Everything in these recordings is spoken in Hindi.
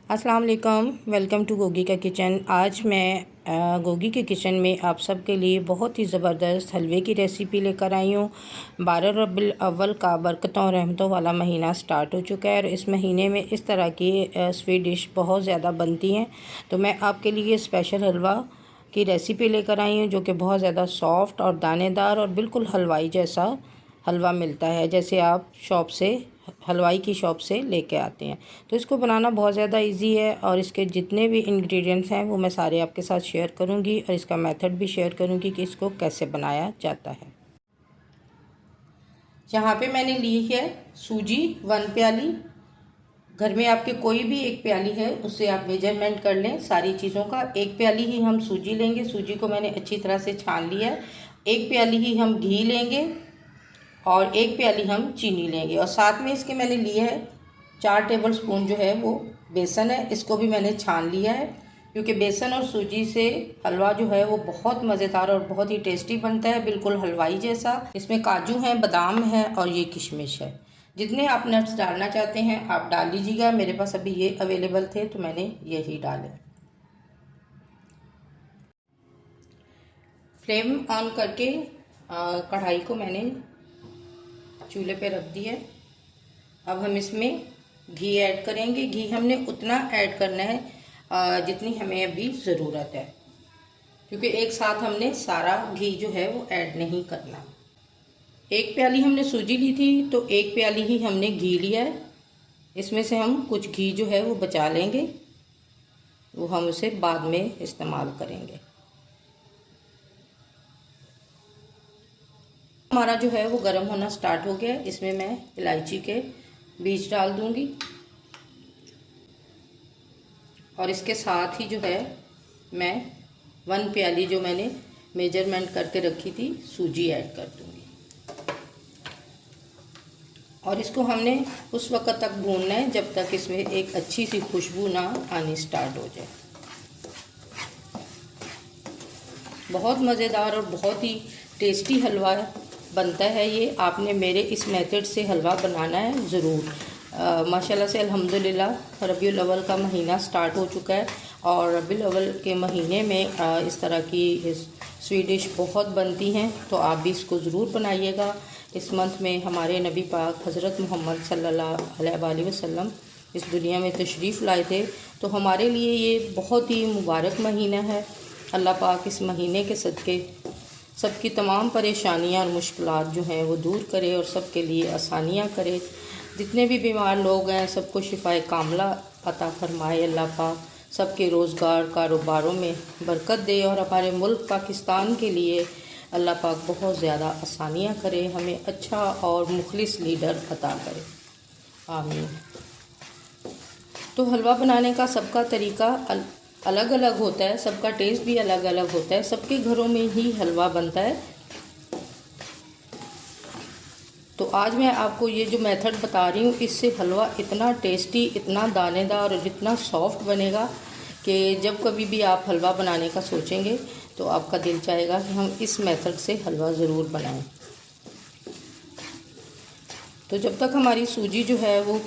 अस्सलाम वालेकुम, वेलकम टू गोगी का किचन। आज मैं गोगी के किचन में आप सबके लिए बहुत ही ज़बरदस्त हलवे की रेसिपी लेकर आई हूँ। 12 रबीउल अव्वल का बरकतों और रहमतों वाला महीना स्टार्ट हो चुका है और इस महीने में इस तरह की स्वीट डिश बहुत ज़्यादा बनती हैं। तो मैं आपके लिए स्पेशल हलवा की रेसिपी लेकर आई हूँ जो कि बहुत ज़्यादा सॉफ्ट और दानेदार और बिल्कुल हलवाई जैसा हलवा मिलता है, जैसे आप शॉप से हलवाई की शॉप से लेके आते हैं। तो इसको बनाना बहुत ज़्यादा इजी है और इसके जितने भी इंग्रेडिएंट्स हैं वो मैं सारे आपके साथ शेयर करूंगी और इसका मेथड भी शेयर करूंगी कि इसको कैसे बनाया जाता है। यहाँ पे मैंने ली है सूजी 1 प्याली। घर में आपके कोई भी 1 प्याली है उससे आप मेजरमेंट कर लें सारी चीज़ों का। 1 प्याली ही हम सूजी लेंगे। सूजी को मैंने अच्छी तरह से छान लिया है। 1 प्याली ही हम घी लेंगे और 1 प्याली हम चीनी लेंगे और साथ में इसके मैंने लिए है 4 टेबल स्पून जो है वो बेसन है। इसको भी मैंने छान लिया है क्योंकि बेसन और सूजी से हलवा जो है वो बहुत मज़ेदार और बहुत ही टेस्टी बनता है, बिल्कुल हलवाई जैसा। इसमें काजू हैं, बादाम है और ये किशमिश है। जितने आप नट्स डालना चाहते हैं आप डाल लीजिएगा। मेरे पास अभी ये अवेलेबल थे तो मैंने यही डाले। फ्लेम ऑन करके कढ़ाई को मैंने चूल्हे पे रख दिया है। अब हम इसमें घी ऐड करेंगे। घी हमने उतना ऐड करना है जितनी हमें अभी ज़रूरत है, क्योंकि एक साथ हमने सारा घी जो है वो ऐड नहीं करना। 1 प्याली हमने सूजी ली थी तो 1 प्याली ही हमने घी लिया है। इसमें से हम कुछ घी जो है वो बचा लेंगे, वो हम उसे बाद में इस्तेमाल करेंगे। हमारा जो है वो गर्म होना स्टार्ट हो गया है। इसमें मैं इलायची के बीज डाल दूंगी और इसके साथ ही जो है मैं 1 प्याली जो मैंने मेजरमेंट करके रखी थी सूजी ऐड कर दूंगी और इसको हमने उस वक्त तक भूनना है जब तक इसमें एक अच्छी सी खुशबू ना आनी स्टार्ट हो जाए। बहुत मज़ेदार और बहुत ही टेस्टी हलवा बनता है ये। आपने मेरे इस मेथड से हलवा बनाना है ज़रूर। माशाल्लाह से अल्हम्दुलिल्लाह रबीउल अव्वल का महीना स्टार्ट हो चुका है और रबीउल अव्वल के महीने में इस तरह की स्वीट डिश बहुत बनती हैं, तो आप भी इसको ज़रूर बनाइएगा। इस मंथ में हमारे नबी पाक हज़रत मोहम्मद सल्लल्लाहु अलैहि वसल्लम इस दुनिया में तशरीफ़ लाए थे, तो हमारे लिए ये बहुत ही मुबारक महीना है। अल्लाह पाक इस महीने के सदक़े सबकी तमाम परेशानियां और मुश्किलात जो हैं वो दूर करे और सबके लिए आसानियां करे। जितने भी बीमार लोग हैं सबको शिफाए कामला अता फरमाए अल्लाह पाक। सबके रोज़गार कारोबारों में बरकत दे और हमारे मुल्क पाकिस्तान के लिए अल्लाह पाक बहुत ज़्यादा आसानियां करे, हमें अच्छा और मुखलिस लीडर अता करे, आमीन। तो हलवा बनाने का सबका तरीका अलग अलग होता है, सबका टेस्ट भी अलग अलग होता है। सबके घरों में ही हलवा बनता है। तो आज मैं आपको ये जो मेथड बता रही हूँ इससे हलवा इतना टेस्टी, इतना दानेदार और इतना सॉफ्ट बनेगा कि जब कभी भी आप हलवा बनाने का सोचेंगे तो आपका दिल चाहेगा कि हम इस मेथड से हलवा ज़रूर बनाएं। तो जब तक हमारी सूजी जो है वो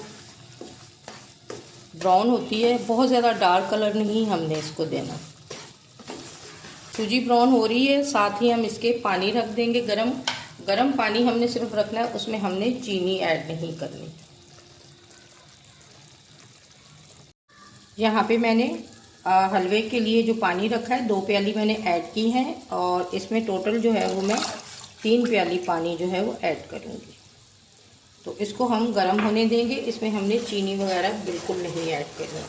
ब्राउन होती है, बहुत ज़्यादा डार्क कलर नहीं हमने इसको देना। सूजी ब्राउन हो रही है, साथ ही हम इसके पानी रख देंगे गरम। गरम पानी हमने सिर्फ रखना है, उसमें हमने चीनी ऐड नहीं करनी। यहाँ पे मैंने हलवे के लिए जो पानी रखा है 2 प्याली मैंने ऐड की हैं और इसमें टोटल जो है वो मैं 3 प्याली पानी जो है वो ऐड करूँगी। तो इसको हम गर्म होने देंगे। इसमें हमने चीनी वगैरह बिल्कुल नहीं ऐड करना।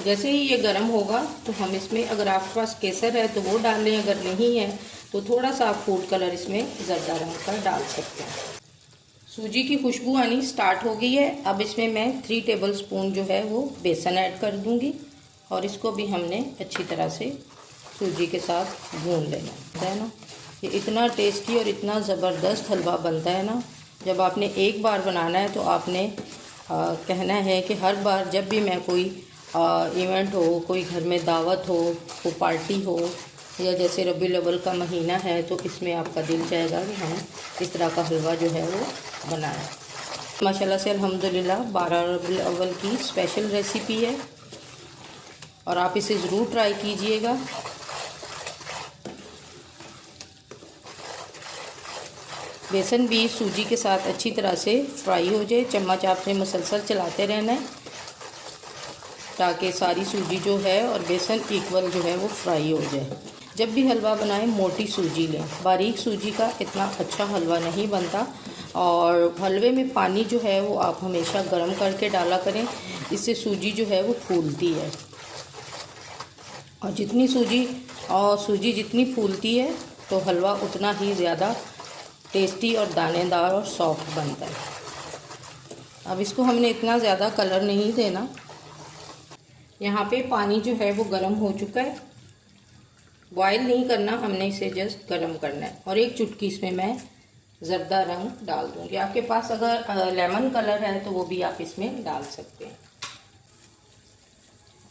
जैसे ही ये गर्म होगा तो हम इसमें, अगर आपके पास केसर है तो वो डाल लें, अगर नहीं है तो थोड़ा सा आप फूड कलर इसमें ज़र्दा रंग का डाल सकते हैं। सूजी की खुशबू आनी स्टार्ट हो गई है। अब इसमें मैं 3 टेबल स्पून जो है वो बेसन ऐड कर दूँगी और इसको भी हमने अच्छी तरह से सूजी के साथ भून लेना है ना। ये इतना टेस्टी और इतना ज़बरदस्त हलवा बनता है ना, जब आपने एक बार बनाना है तो आपने कहना है कि हर बार जब भी मैं कोई इवेंट हो, कोई घर में दावत हो, कोई पार्टी हो, या जैसे रबीउल अव्वल का महीना है तो इसमें आपका दिल चाहेगा कि हम इस तरह का हलवा जो है वो बनाएं। माशाल्लाह से अल्हम्दुलिल्लाह 12 रबीउल अव्वल की स्पेशल रेसिपी है और आप इसे ज़रूर ट्राई कीजिएगा। बेसन भी सूजी के साथ अच्छी तरह से फ्राई हो जाए। चम्मच आपने मुसलसल चलाते रहना है ताकि सारी सूजी जो है और बेसन इक्वल जो है वो फ्राई हो जाए। जब भी हलवा बनाएं मोटी सूजी लें, बारीक सूजी का इतना अच्छा हलवा नहीं बनता। और हलवे में पानी जो है वो आप हमेशा गर्म करके डाला करें, इससे सूजी जो है वो फूलती है। और सूजी जितनी फूलती है तो हलवा उतना ही ज़्यादा टेस्टी और दानेदार और सॉफ्ट बनता है। अब इसको हमने इतना ज़्यादा कलर नहीं देना। यहाँ पे पानी जो है वो गर्म हो चुका है। बॉयल नहीं करना, हमने इसे जस्ट गर्म करना है। और एक चुटकी इसमें मैं ज़र्दा रंग डाल दूँगी। आपके पास अगर लेमन कलर है तो वो भी आप इसमें डाल सकते हैं।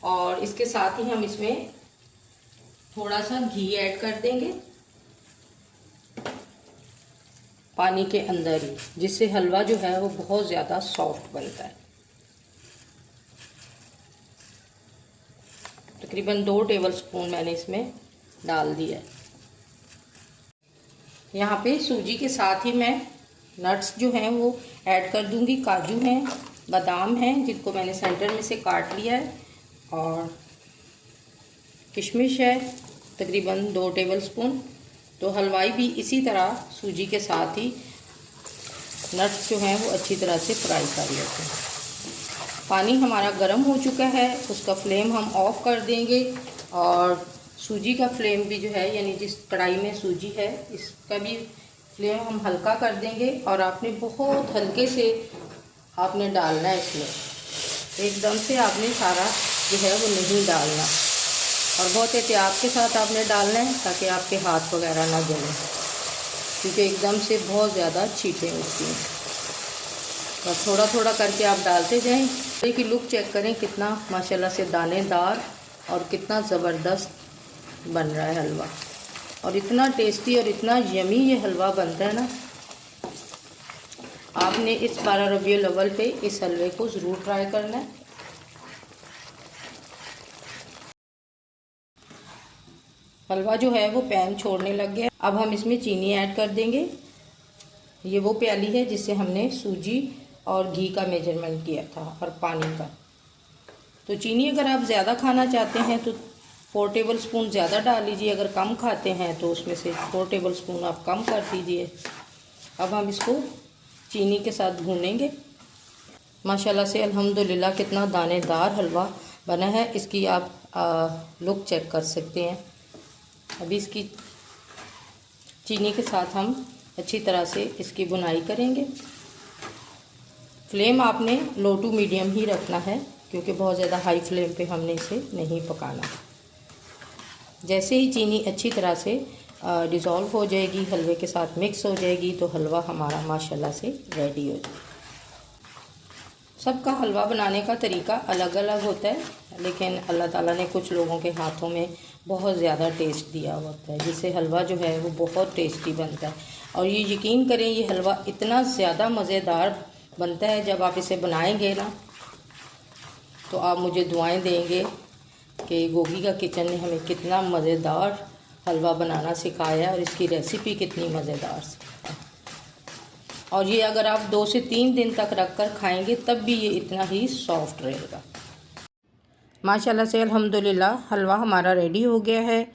और इसके साथ ही हम इसमें थोड़ा सा घी ऐड कर देंगे पानी के अंदर ही, जिससे हलवा जो है वो बहुत ज़्यादा सॉफ्ट बनता है। तकरीबन 2 टेबलस्पून मैंने इसमें डाल दिया है। यहाँ पे सूजी के साथ ही मैं नट्स जो हैं वो ऐड कर दूँगी। काजू हैं, बादाम हैं जिनको मैंने सेंटर में से काट लिया है, और किशमिश है तकरीबन 2 टेबलस्पून। तो हलवाई भी इसी तरह सूजी के साथ ही नट्स जो हैं वो अच्छी तरह से फ्राई कर लेते हैं। पानी हमारा गर्म हो चुका है, उसका फ्लेम हम ऑफ़ कर देंगे। और सूजी का फ्लेम भी जो है, यानी जिस कढ़ाई में सूजी है इसका भी फ्लेम हम हल्का कर देंगे। और आपने बहुत हल्के से आपने डालना है इसमें, एकदम से आपने सारा जो है वो नहीं डालना। और बहुत एहतियात के साथ आपने डालना है ताकि आपके हाथ वगैरह ना जलें, क्योंकि एकदम से बहुत ज़्यादा छींटें उठती हैं। बस थोड़ा थोड़ा करके आप डालते जाएं। की लुक चेक करें कितना माशाल्लाह से दानेदार और कितना ज़बरदस्त बन रहा है हलवा। और इतना टेस्टी और इतना यमी ये हलवा बनता है ना। आपने इस 12 रबीउल अव्वल पे इस हलवे को ज़रूर ट्राई करना है। हलवा जो है वो पैन छोड़ने लग गया। अब हम इसमें चीनी ऐड कर देंगे। ये वो प्याली है जिससे हमने सूजी और घी का मेजरमेंट किया था और पानी का। तो चीनी अगर आप ज़्यादा खाना चाहते हैं तो 4 टेबलस्पून ज़्यादा डाल लीजिए, अगर कम खाते हैं तो उसमें से 4 टेबलस्पून आप कम कर दीजिए। अब हम इसको चीनी के साथ भूनेंगे। माशाल्लाह से अल्हम्दुलिल्लाह कितना दानेदार हलवा बना है। इसकी आप लुक चेक कर सकते हैं। अभी इसकी चीनी के साथ हम अच्छी तरह से इसकी बुनाई करेंगे। फ्लेम आपने लो टू मीडियम ही रखना है, क्योंकि बहुत ज़्यादा हाई फ्लेम पे हमने इसे नहीं पकाना। जैसे ही चीनी अच्छी तरह से डिज़ोल्व हो जाएगी, हलवे के साथ मिक्स हो जाएगी, तो हलवा हमारा माशाल्लाह से रेडी हो जाएगा। सबका हलवा बनाने का तरीका अलग अलग होता है, लेकिन अल्लाह ताला ने कुछ लोगों के हाथों में बहुत ज़्यादा टेस्ट दिया होता है, जिससे हलवा जो है वो बहुत टेस्टी बनता है। और ये यकीन करें, ये हलवा इतना ज़्यादा मज़ेदार बनता है, जब आप इसे बनाएंगे ना तो आप मुझे दुआएं देंगे कि गोगी का किचन ने हमें कितना मज़ेदार हलवा बनाना सिखाया और इसकी रेसिपी कितनी मज़ेदार सिखाई। और ये अगर आप 2 से 3 दिन तक रख कर खाएँगे तब भी ये इतना ही सॉफ्ट रहेगा। माशाल्लाह से अल्हम्दुलिल्लाह हलवा हमारा रेडी हो गया है।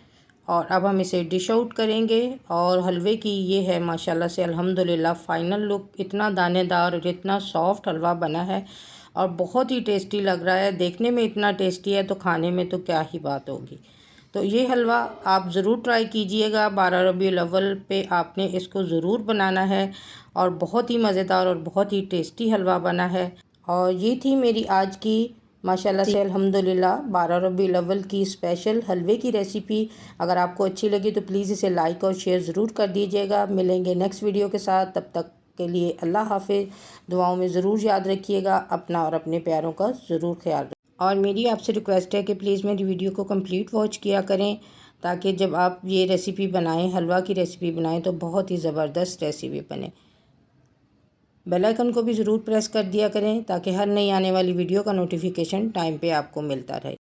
और अब हम इसे डिश आउट करेंगे। और हलवे की ये है माशाल्लाह से अल्हम्दुलिल्लाह फ़ाइनल लुक। इतना दानेदार और इतना सॉफ्ट हलवा बना है और बहुत ही टेस्टी लग रहा है। देखने में इतना टेस्टी है तो खाने में तो क्या ही बात होगी। तो ये हलवा आप ज़रूर ट्राई कीजिएगा। 12 रबीउल अव्वल पे आपने इसको ज़रूर बनाना है। और बहुत ही मज़ेदार और बहुत ही टेस्टी हलवा बना है। और ये थी मेरी आज की माशाल्लाह से अल्हम्दुलिल्लाह 12 रबीउल अव्वल की स्पेशल हलवे की रेसिपी। अगर आपको अच्छी लगी तो प्लीज़ इसे लाइक और शेयर ज़रूर कर दीजिएगा। मिलेंगे नेक्स्ट वीडियो के साथ, तब तक के लिए अल्लाह हाफ़िज़। दुआओं में ज़रूर याद रखिएगा अपना और अपने प्यारों का ज़रूर ख्याल रखें। और मेरी आपसे रिक्वेस्ट है कि प्लीज़ मेरी वीडियो को कंप्लीट वॉच किया करें, ताकि जब आप ये रेसिपी बनाएं, हलवा की रेसिपी बनाएं, तो बहुत ही ज़बरदस्त रेसिपी बने। बेल आइकन को भी ज़रूर प्रेस कर दिया करें ताकि हर नई आने वाली वीडियो का नोटिफिकेशन टाइम पे आपको मिलता रहे।